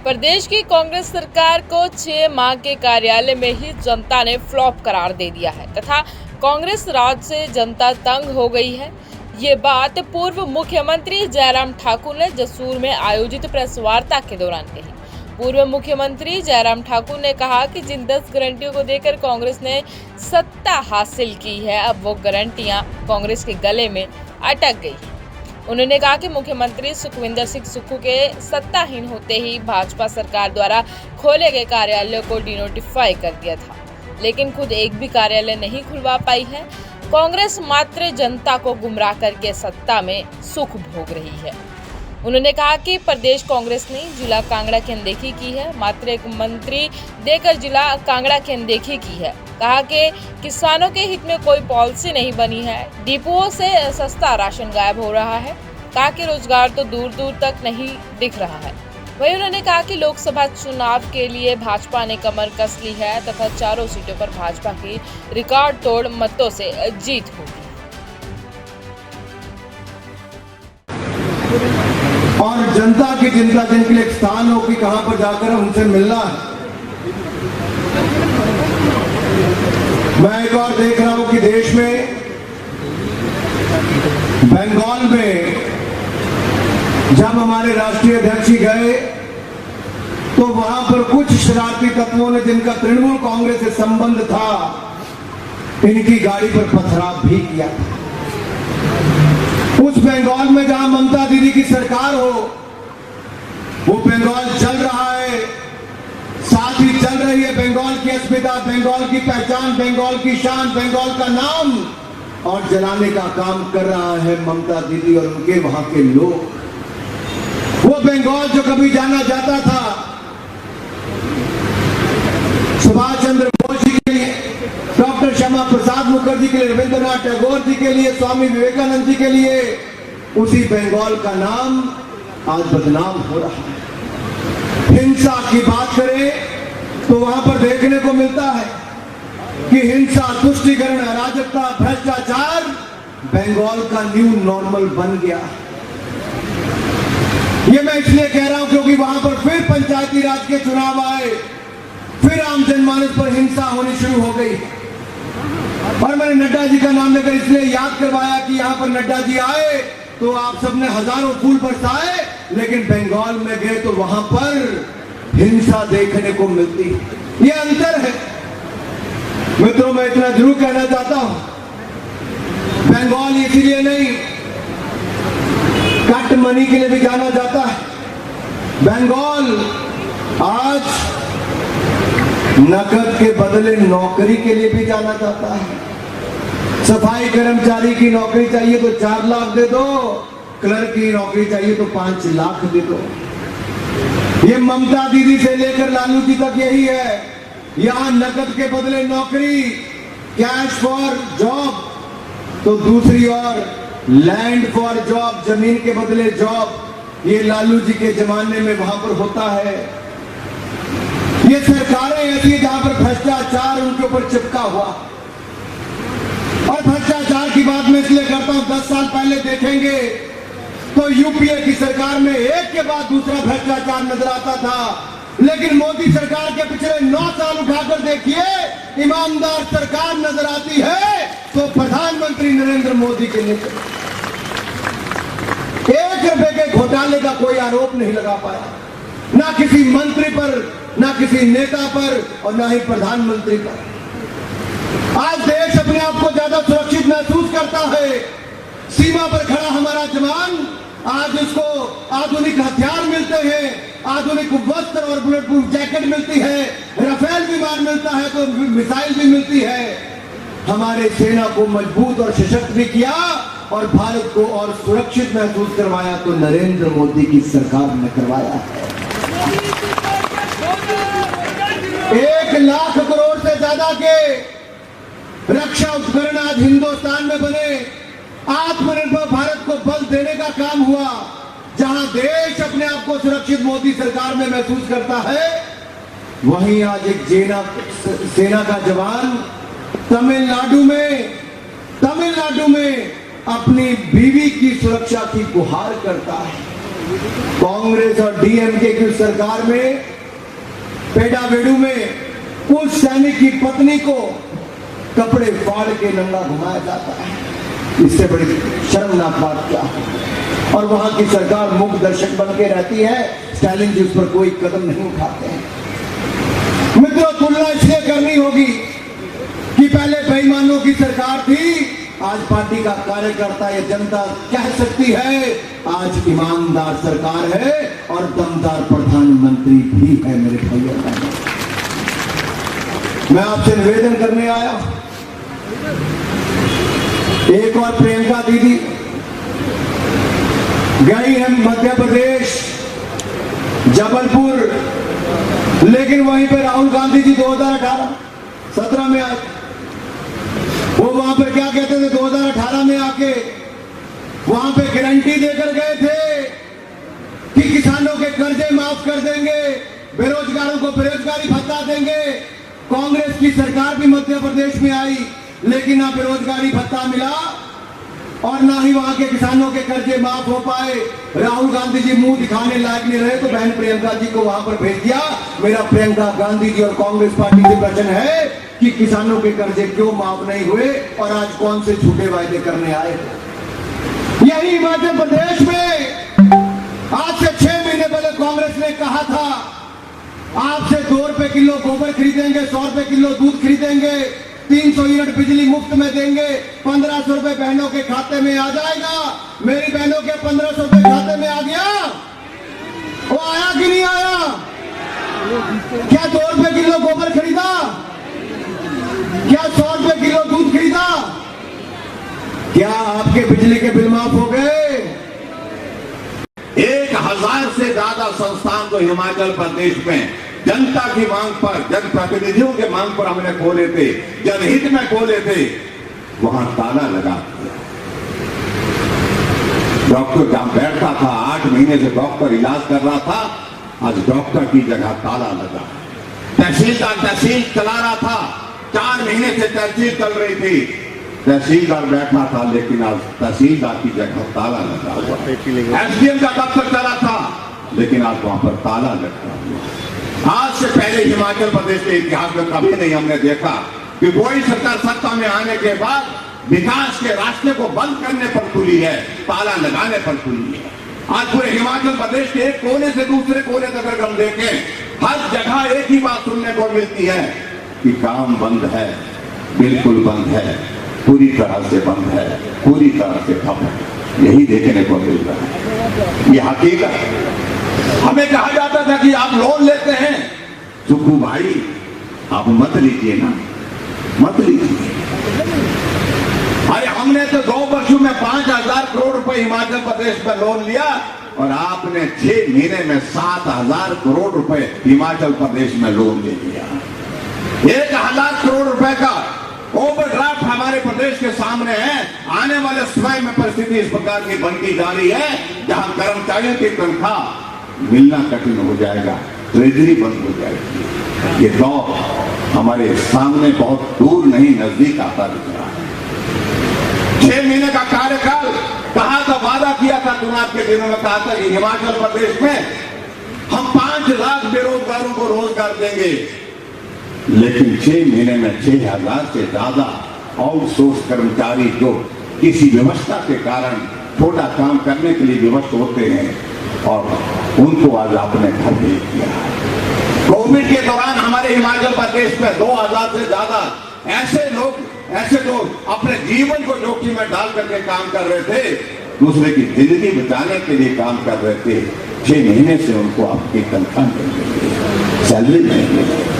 प्रदेश की कांग्रेस सरकार को 6 माह के कार्यालय में ही जनता ने फ्लॉप करार दे दिया है तथा कांग्रेस राज से जनता तंग हो गई है। ये बात पूर्व मुख्यमंत्री जयराम ठाकुर ने जसूर में आयोजित प्रेस वार्ता के दौरान कही। पूर्व मुख्यमंत्री जयराम ठाकुर ने कहा कि जिन 10 गारंटियों को देकर कांग्रेस ने सत्ता हासिल की है, अब वो गारंटियां कांग्रेस के गले में अटक गई है। उन्होंने कहा कि मुख्यमंत्री सुखविंदर सिंह सुक्खू के सत्ताहीन होते ही भाजपा सरकार द्वारा खोले गए कार्यालयों को डिनोटिफाई कर दिया था, लेकिन खुद एक भी कार्यालय नहीं खुलवा पाई है। कांग्रेस मात्र जनता को गुमराह करके सत्ता में सुख भोग रही है। उन्होंने कहा कि प्रदेश कांग्रेस ने जिला कांगड़ा की अनदेखी की है, मात्र एक मंत्री देकर जिला कांगड़ा की अनदेखी की है। कहा कि किसानों के हित में कोई पॉलिसी नहीं बनी है, डिपुओं से सस्ता राशन गायब हो रहा है। कहा कि रोजगार तो दूर दूर तक नहीं दिख रहा है। वहीं उन्होंने कहा कि लोकसभा चुनाव के लिए भाजपा ने कमर कस ली है तथा चारों सीटों पर भाजपा की रिकॉर्ड तोड़ मतों से जीत होगी। और जनता की चिंता जिनके लिए एक स्थान हो कि कहां पर जाकर उनसे मिलना है। मैं एक और देख रहा हूं कि देश में बंगाल में जब हमारे राष्ट्रीय अध्यक्ष गए तो वहां पर कुछ शरारती तत्वों ने, जिनका तृणमूल कांग्रेस से संबंध था, इनकी गाड़ी पर पथराव भी किया था। उस बंगाल में जहां ममता दीदी की सरकार हो, वो बंगाल चल रहा है, साथ ही चल रही है बंगाल की अस्मिता, बंगाल की पहचान, बंगाल की शान, बंगाल का नाम, और जलाने का काम कर रहा है ममता दीदी और उनके वहां के लोग। वो बंगाल जो कभी जाना जाता था सुभाष चंद्र बोस जी के लिए, डॉक्टर श्यामा प्रसाद मुखर्जी के लिए, रविंद्रनाथ टैगोर जी के लिए, स्वामी विवेकानंद जी के लिए, उसी बंगाल का नाम आज बदनाम हो रहा है। हिंसा की बात करें तो वहां पर देखने को मिलता है कि हिंसा, तुष्टीकरण, अराजकता, भ्रष्टाचार बंगाल का न्यू नॉर्मल बन गया। ये मैं इसलिए कह रहा हूं क्योंकि वहां पर फिर पंचायती राज के चुनाव आए, फिर आम जनमानस पर हिंसा होनी शुरू हो गई। और मैंने नड्डा जी का नाम लेकर इसलिए याद करवाया कि यहां पर नड्डा जी आए तो आप सबने हजारों फूल बरसाए, लेकिन बंगाल में गए तो वहां पर हिंसा देखने को मिलती। ये अंतर है मित्रों। मैं इतना जरूर कहना चाहता हूं, बंगाल इसीलिए नहीं कट मनी के लिए भी जाना जाता है। बंगाल आज नकद के बदले नौकरी के लिए भी जाना जाता है। सफाई कर्मचारी की नौकरी चाहिए तो 4 लाख दे दो, क्लर्क की नौकरी चाहिए तो 5 लाख दे दो। ये ममता दीदी से लेकर लालू जी तक यही है। यहां नकद के बदले नौकरी, कैश फॉर जॉब, तो दूसरी ओर लैंड फॉर जॉब, जमीन के बदले जॉब। ये लालू जी के जमाने में वहां पर होता है। ये सरकारें ऐसी है जहां पर भ्रष्टाचार उनके ऊपर चिपका हुआ। और भ्रष्टाचार की बात मैं इसलिए करता हूं, 10 साल पहले देखेंगे तो यूपीए की सरकार में एक के बाद दूसरा भ्रष्टाचार नजर आता था, लेकिन मोदी सरकार के पिछले 9 साल उठाकर देखिए, ईमानदार सरकार नजर आती है तो प्रधानमंत्री नरेंद्र मोदी के नेतृत्व। 1 रुपए के घोटाले का कोई आरोप नहीं लगा पाया, ना किसी मंत्री पर, ना किसी नेता पर, और ना ही प्रधानमंत्री पर। आज देश अपने आप को ज्यादा सुरक्षित महसूस करता है। सीमा पर खड़ा हमारा जवान, आज उसको आधुनिक हथियार मिलते हैं, आधुनिक वस्त्र और बुलेट प्रूफ जैकेट मिलती है, राफेल विमान मिलता है तो मिसाइल भी मिलती है। हमारे सेना को मजबूत और सशक्त भी किया और भारत को और सुरक्षित महसूस करवाया तो नरेंद्र मोदी की सरकार ने करवाया है। 1 लाख करोड़ से ज्यादा के रक्षा उपकरण आज हिंदुस्तान में बने। आत्मनिर्भर भारत को बल देने का काम हुआ। जहां देश अपने आप को सुरक्षित मोदी सरकार में महसूस करता है, वहीं आज एक सेना का जवान तमिलनाडु में अपनी बीवी की सुरक्षा की गुहार करता है। कांग्रेस और डीएमके की सरकार में पेड़ाबेड़ू में उस सैनिक की पत्नी को कपड़े फाड़ के नंगा घुमाया जाता है। इससे बड़ी शर्मनाक बात क्या है? और वहां की सरकार मुख दर्शक बन के रहती है, स्टालिन जी उस पर कोई कदम नहीं उठाते हैं। मित्रों, तुलना इसलिए करनी होगी कि पहले बेईमानों की सरकार थी, आज पार्टी का कार्यकर्ता या जनता कह सकती है आज ईमानदार सरकार है और दमदार प्रधानमंत्री भी है। मेरे भाइयों बहनों, मैं आपसे निवेदन करने आया, एक और प्रियंका दीदी गई है मध्य प्रदेश जबलपुर, लेकिन वहीं पे राहुल गांधी जी 2018-17 में आए। वो वहां पर क्या कहते थे? 2018 में आके वहां पे गारंटी देकर गए थे कि किसानों के कर्जे माफ कर देंगे, बेरोजगारों को बेरोजगारी भत्ता देंगे। कांग्रेस की सरकार भी मध्य प्रदेश में आई, लेकिन ना बेरोजगारी भत्ता मिला और ना ही वहां के किसानों के कर्जे माफ हो पाए। राहुल गांधी जी मुंह दिखाने लायक नहीं रहे तो बहन प्रियंका जी को वहां पर भेज दिया। मेरा प्रियंका गांधी जी और कांग्रेस पार्टी से प्रश्न है कि किसानों के कर्जे क्यों माफ नहीं हुए और आज कौन से झूठे वायदे करने आए? यही हिमाचल प्रदेश में आज से 6 महीने पहले कांग्रेस ने कहा था आपसे 2 रुपए किलो गोबर खरीदेंगे, 100 रुपए किलो दूध खरीदेंगे, 300 यूनिट बिजली मुफ्त में देंगे, 1500 रुपए बहनों के खाते में आ जाएगा। मेरी बहनों के 1500 रुपए खाते में आ गया? वो आया कि नहीं आया? क्या 2 रुपए किलो गोबर खरीदा? क्या 100 रुपए किलो दूध खरीदा? क्या आपके बिजली के बिल माफ हो गए? 1000 से ज्यादा संस्थान तो हिमाचल प्रदेश में जनता की मांग पर, जनप्रतिनिधियों के मांग पर हमने खोले थे, जनहित में खोले थे, वहां ताला लगा दिया। डॉक्टर जहां बैठता था 8 महीने से डॉक्टर इलाज कर रहा था, आज डॉक्टर की जगह ताला लगा। तहसीलदार तहसील चला रहा था, 4 महीने से तहसील चल रही थी, तहसीलदार बैठा था, लेकिन आज तहसीलदार की जगह ताला लगा हुआ। एसडीएम का दफ्तर चला था, लेकिन आज वहां पर ताला लगा हुआ। आज से पहले हिमाचल प्रदेश के इतिहास में कभी नहीं हमने देखा कि कोई सरकार सत्ता में आने के बाद विकास के रास्ते को बंद करने पर तुली है, ताला लगाने पर तुली है। आज पूरे हिमाचल प्रदेश के एक कोने से दूसरे कोने तक अगर हम देखें, हर जगह एक ही बात सुनने को मिलती है कि काम बंद है, बिल्कुल बंद है, पूरी तरह से बंद है, पूरी तरह से ठप है। यही देखने को मिल रहा है, ये हकीकत है। हमें कहा जाता था कि आप लोन लेते हैं, सुखू भाई आप मत लीजिए ना, मत लीजिए। अरे हमने तो 2 वर्षों में 5000 करोड़ रुपए हिमाचल प्रदेश में लोन लिया और आपने 6 महीने में 7000 करोड़ रुपए हिमाचल प्रदेश में लोन ले लिया। 1000 करोड़ रुपए का ओवरड्राफ्ट हमारे प्रदेश के सामने है। आने वाले समय में परिस्थिति इस प्रकार की बनती जा रही है जहां कर्मचारियों की तनख्वाह मिलना कठिन हो जाएगा, ट्रेजरी बंद हो जाएगी। ये दौर हमारे सामने बहुत दूर नहीं, नजदीक आता दिख रहा है। 6 महीने का कार्यकाल कहा था, वादा किया था चुनाव के दिनों में, कहा था कि हिमाचल प्रदेश में हम 5 लाख बेरोजगारों को रोजगार देंगे, लेकिन 6 महीने में 6000 से ज्यादा आउटसोर्स कर्मचारी जो किसी व्यवस्था के कारण छोटा काम करने के लिए विवश होते हैं और उनको आज आपने घर भेज दिया। कोविड के दौरान हमारे हिमाचल प्रदेश में 2000 से ज्यादा ऐसे लोग अपने जीवन को जोखिम में डाल करके काम कर रहे थे, दूसरे की जिंदगी बचाने के लिए काम कर रहे थे। 6 महीने से उनको आपकी तनख्वाह नहीं मिल रही, सैलरी नहीं मिल रही।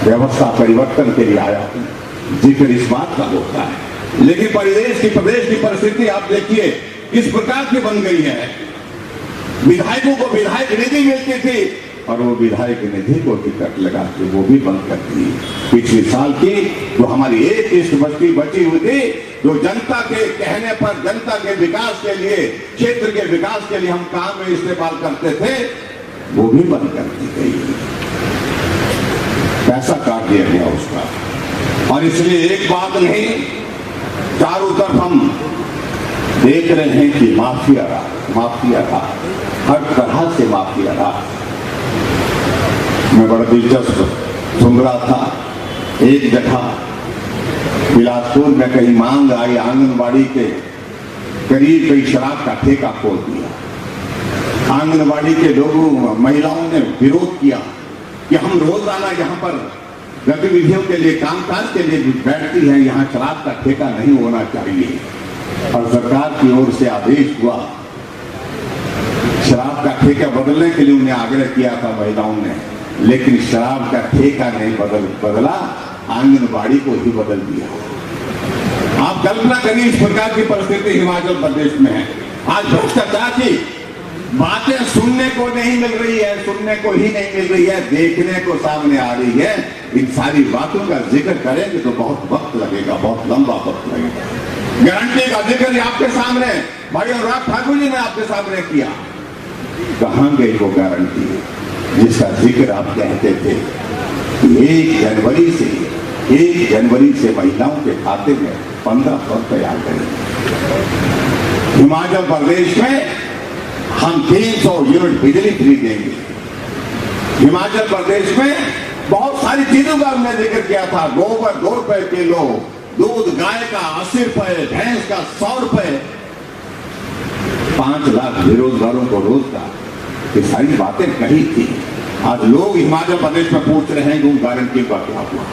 व्यवस्था परिवर्तन के लिए आया जिक्र इस बात का होता है, लेकिन प्रदेश की परिस्थिति आप देखिए किस प्रकार की बन गई है। विधायकों को विधायक निधि मिलती थी और वो विधायक निधि को टिकट लगा के वो भी बंद कर दी। पिछले साल की जो हमारी एक किस्त बची हुई थी, जो जनता के कहने पर जनता के विकास के लिए, क्षेत्र के विकास के लिए हम काम में इस्तेमाल करते थे, वो भी बंद कर दी गई, पैसा काट दिया गया उसका। और इसलिए एक बात नहीं, चारों तरफ हम देख रहे हैं कि माफिया राज हर तरह से माफिया राज। मैं बड़ा दिलचस्प सुन रहा था, एक जगह बिलासपुर में कहीं मांग आई, आंगनबाड़ी के करीब कई शराब का ठेका खोल दिया। आंगनबाड़ी के लोगों महिलाओं ने विरोध किया कि हम रोजाना यहाँ पर गतिविधियों के लिए, कामकाज के लिए बैठती हैं, यहाँ शराब का ठेका नहीं होना चाहिए। और सरकार की ओर से आदेश हुआ, शराब का ठेका बदलने के लिए उन्हें आग्रह किया था महिलाओं ने, लेकिन शराब का ठेका नहीं बदला, आंगनबाड़ी को ही बदल दिया। आप कल्पना करिए इस प्रकार की परिस्थिति हिमाचल प्रदेश में है। आज भ्रष्टाचार की बातें सुनने को नहीं मिल रही है, सुनने को ही नहीं मिल रही है, देखने को सामने आ रही है। इन सारी बातों का जिक्र करेंगे तो बहुत वक्त लगेगा, बहुत लंबा वक्त लगेगा। गारंटी का जिक्र आपके सामने भाई अनुराग ठाकुर जी ने आपके सामने किया। कहां गई वो गारंटी जिसका जिक्र आप कहते थे कि 1 जनवरी से महिलाओं के खाते में 1500 रुपए आ गए। हिमाचल प्रदेश में हम 300 यूनिट बिजली फ्री देंगे। हिमाचल प्रदेश में बहुत सारी चीजों का हमने जिक्र किया था। गोबर 2 रुपए किलो, दूध गाय का 80 रुपए, भैंस का 100 रुपए, 5 लाख बेरोजगारों को रोजगार, ये सारी बातें कही थी। आज लोग हिमाचल प्रदेश में पूछ रहे हैं कि उन गारंटी का क्या हुआ।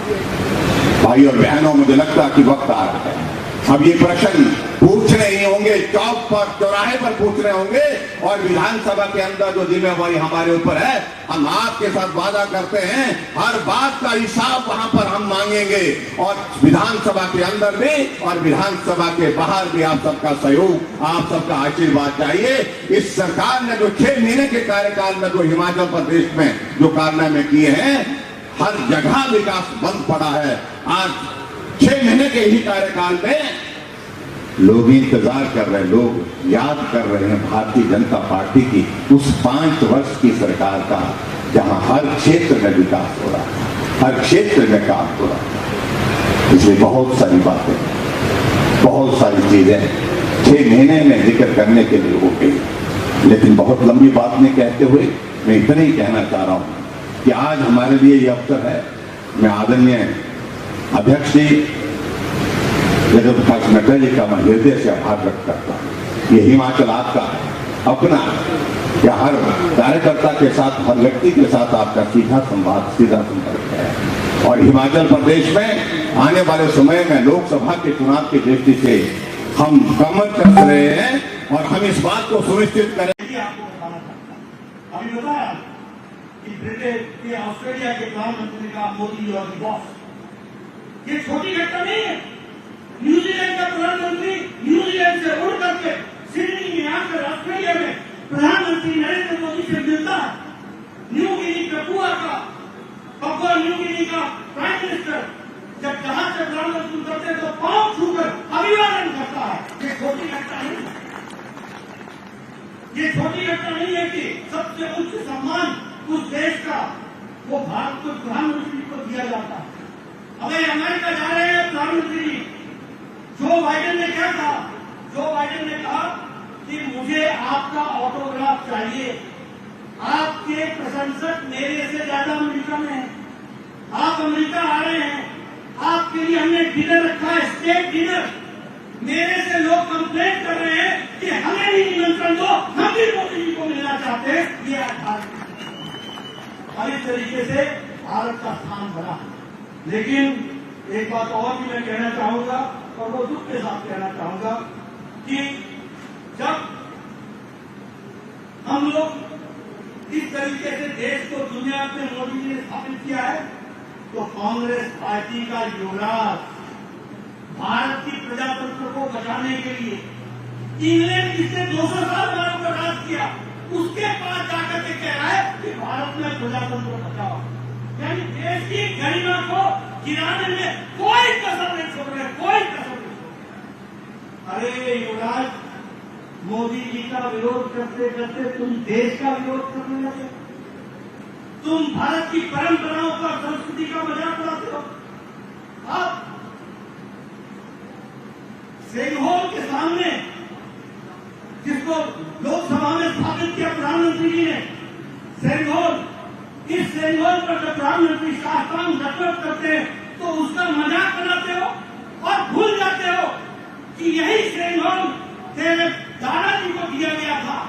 भाई और बहनों, मुझे लगता है कि वक्त आ रहा है, अब ये प्रश्न पूछने ही होंगे, चौक पर, चौराहे पर पूछने होंगे। और विधानसभा के अंदर जो जिम्मेवारी हमारे ऊपर है, हम आपके साथ वादा करते हैं हर बात का हिसाब वहां पर हम मांगेंगे। और विधानसभा के अंदर भी और विधानसभा के बाहर भी आप सबका सहयोग, आप सबका आशीर्वाद चाहिए। इस सरकार ने जो 6 महीने के कार्यकाल में जो हिमाचल प्रदेश में जो कारनामे किए हैं, हर जगह विकास बंद पड़ा है। आज 6 महीने के ही कार्यकाल में लोग इंतजार कर रहे हैं, लोग याद कर रहे हैं भारतीय जनता पार्टी की उस 5 वर्ष की सरकार का, जहां हर क्षेत्र में विकास हो रहा था, हर क्षेत्र में काम हो रहा था। इसलिए बहुत सारी बातें, बहुत सारी चीजें 6 महीने में जिक्र करने के लिए हो गई। लेकिन बहुत लंबी बात नहीं कहते हुए मैं इतना ही कहना चाह रहा हूं कि आज हमारे लिए ये अवसर है। मैं आदरणीय अध्यक्ष जी जगत प्रकाश नड्डा जी का मैं हृदय से आभार व्यक्त करता हूँ। ये हिमाचल आपका अपना, या हर कार्यकर्ता के साथ, हर व्यक्ति के साथ आपका सीधा संपर्क है। और हिमाचल प्रदेश में आने वाले समय में लोकसभा के चुनाव की दृष्टि से हम कमर कर रहे हैं और हम इस बात को सुनिश्चित करेंगे। आपको बताना चाहता हूं, अभी बताया कि ब्रिटेन के, ऑस्ट्रेलिया के प्रधानमंत्री का मोदी और बॉस, ये छोटी घटना नहीं है। न्यूजीलैंड का प्रधानमंत्री न्यूजीलैंड से उड़ करके सिडनी में आकर ऑस्ट्रेलिया में प्रधानमंत्री नरेंद्र मोदी से मिलता है। New Guinea papua New Guinea का प्राइम मिनिस्टर जब जहां से प्रधानमंत्री उतरते तो पांव छूकर अभिवादन करता है। ये छोटी घटना नहीं है, ये छोटी घटना नहीं है कि सबसे उच्च सम्मान उस देश का वो भारत को प्रधानमंत्री को दिया जाता है। अभी अमेरिका जा रहे हैं प्रधानमंत्री जो बाइडेन ने क्या कहा? जो बाइडेन ने कहा कि मुझे आपका ऑटोग्राफ चाहिए। आपके प्रशंसक मेरे से ज्यादा अमेरिका में हैं। आप अमेरिका आ रहे हैं, आपके लिए हमने डिनर रखा है, स्टेट डिनर। मेरे से लोग कंप्लेन कर रहे हैं कि हमें भी निमंत्रण दो, हम भी मोदी जी को मिलना चाहते हैं। ये और इस तरीके से भारत का स्थान बढ़ा। लेकिन एक बात और भी मैं कहना चाहूंगा और वो दुख के साथ कहना चाहूंगा कि जब हम लोग इस तरीके से देश को दुनिया में मोदी जी ने स्थापित किया है, तो कांग्रेस पार्टी का युवराज भारत की प्रजातंत्र को बचाने के लिए इंग्लैंड जिसने 200 साल भारत का राज किया, उसके पास जाकर के कह रहा है कि भारत में प्रजातंत्र बचाओ। यानी देश की गरिमा को गिराने में कोई कसर नहीं छोड़ रहे, कोई कसर नहीं छोड़ रहे। अरे युवराज, मोदी जी का विरोध करते करते तुम देश का विरोध करने लगे। तुम भारत की परंपराओं का, संस्कृति का मजाक उड़ाते हो। आप सेंगहोल के सामने जिसको लोकसभा में स्थापित किया प्रधानमंत्री जी ने, सेंगोल, इस सेंगोल पर जब प्रधानमंत्री शास्त्रांग दस्तखत करते हैं तो उसका मजाक बनाते हो और भूल जाते हो कि यही सेंगोल तेरे दादाजी को दिया गया था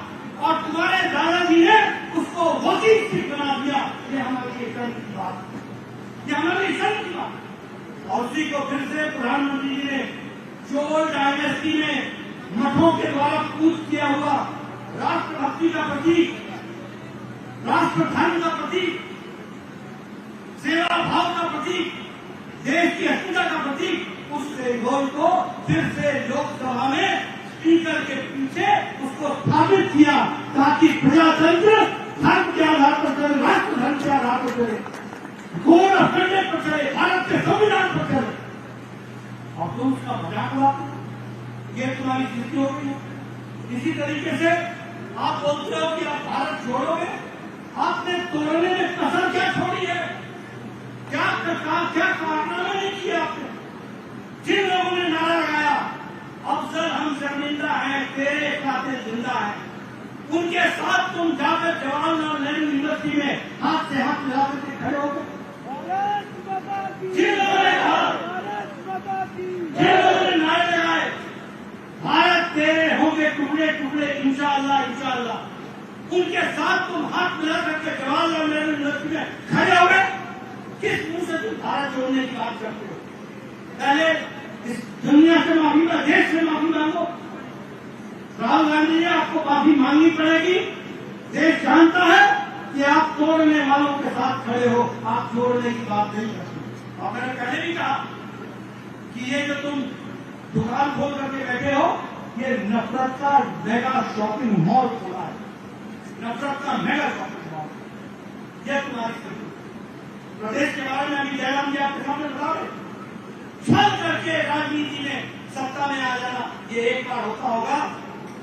और तुम्हारे दादाजी ने उसको वकील सीट बना दिया। ये हमारी शर्म की बात, ये हमारी शर्म की बात। और उसी को फिर से प्रधानमंत्री जी ने चोल डायनेस्टी में मठों के द्वारा पूज किया हुआ राष्ट्रभक्ति का प्रतीक, राष्ट्र धर्म का प्रतीक, सेवा भाव का प्रतीक, देश की अस्मिता का प्रतीक, उस सेंगोल को फिर से लोकसभा में स्पीकर के पीछे उसको स्थापित किया ताकि प्रजातंत्र धर्म के आधार पर चले, राष्ट्र धर्म के आधार पर चले, कोड ऑफ कंडक्ट पर चले, भारत के संविधान पर चले। और तुम उसका मजाक उड़ाते हो, ये तुम्हारी स्थिति हो गई है। इसी तरीके से आप बोलते हो कि आप भारत छोड़ोगे, आपने तोड़ने में कसर क्या छोड़ी है, क्या कारनामे नहीं किए आपने। जिन लोगों ने नारा लगाया अफसर हम शर्मिंदा हैं, तेरे खाते जिंदा है, उनके साथ तुम जाकर जवाहरलाल नेहरू यूनिवर्सिटी में हाथ से हाथ मिला करके खड़े हो गए। जिन लोगों ने कहा, जिन लोगों ने नारे लगाए भारत तेरे होंगे टुकड़े टुकड़े इंशाअल्लाह इंशाअल्लाह, उनके साथ तुम हाथ मिला करके जवाहरलाल नेहरू यूनिवर्सिटी में खड़े हो गए। किस मुंह से तुम भारत छोड़ने की बात करते हो? पहले इस दुनिया से माफी, देश से माफी मांगो। राहुल गांधी जी, आपको माफी मांगनी पड़ेगी। देश जानता है कि आप तोड़ने वालों के साथ खड़े हो, आप जोड़ने की बात नहीं करते। और मैंने पहले भी कहा कि ये जो तुम दुकान खोल करके बैठे हो, ये नफरत का मेगा शॉपिंग मॉल खोला है, नफरत का मेगा शॉपिंग मॉल। ये तुम्हारी प्रदेश के बारे में अभी जयराम जी आपके सामने बता रहे, छल करके राजनीति में सत्ता में आ जाना ये एक बार होता होगा।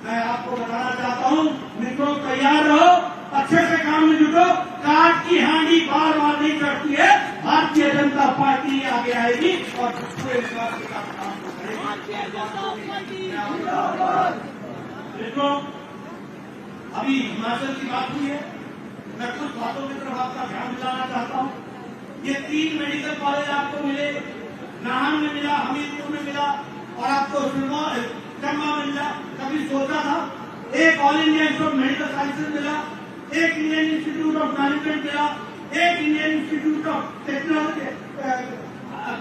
मैं आपको बताना चाहता हूं, मित्रों तैयार रहो, अच्छे से काम में जुटो। काट की हांडी बार बार नहीं करती है, भारतीय जनता पार्टी आगे आएगी और पूरे विश्वास के साथ काम करेगी। मित्रों, अभी हिमाचल की बात हुई है, मैं कुछ बातों की तरफ आपका ध्यान दिलाना चाहता हूं। ये 3 मेडिकल कॉलेज आपको मिले, नाहन में मिला, हमीरपुर में मिला और आपको चंबा में मिला। कभी सोचा था? एक all India institute of medical sciences मिला, एक इंडियन इंस्टीट्यूट ऑफ मैनेजमेंट मिला, एक इंडियन इंस्टीट्यूट ऑफ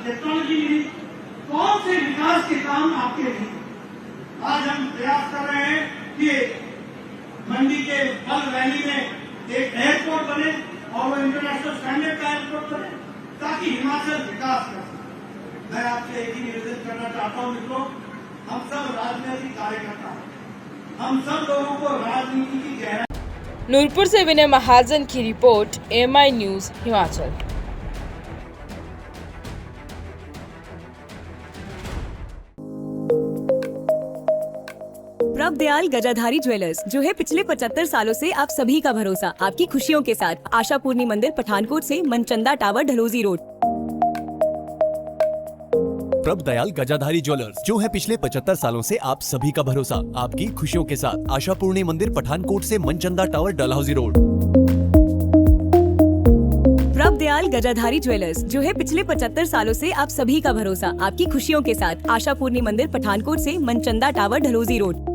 टेक्नोलॉजी मिली। कौन से विकास के काम आपके लिए? आज हम प्रयास कर रहे हैं कि मंडी के फल वैली में एक एयरपोर्ट बने और वो इंटरनेशनल स्टैंडर्ड का एयरपोर्ट बने ताकि हिमाचल विकास कर सके। मैं आपसे एक ही निवेदन करना चाहता हूं मित्रों, हम सब राजनीतिक कार्यकर्ता हैं, हम सब लोगों को राजनीति की गहराई। नूरपुर से विनय महाजन की रिपोर्ट, एएमआई न्यूज हिमाचल। प्रभ दयाल गजाधारी ज्वेलर्स, जो है पिछले 75 सालों से आप सभी का भरोसा, आपकी खुशियों के साथ। आशापूर्णी मंदिर, पठानकोट से मनचंदा टावर, ढलोजी रोड। प्रभ दयाल गजाधारी ज्वेलर्स, जो है पिछले 75 सालों से आप सभी का भरोसा, आपकी खुशियों के साथ। आशापूर्णी मंदिर, पठानकोट से मनचंदा टावर, डलहौजी रोड। प्रभ दयाल गजाधारी ज्वेलर्स, जो है पिछले 75 सालों से आप सभी का भरोसा, आपकी खुशियों के साथ। आशापूर्णी मंदिर, पठानकोट से मनचंदा टावर, ढलोजी रोड।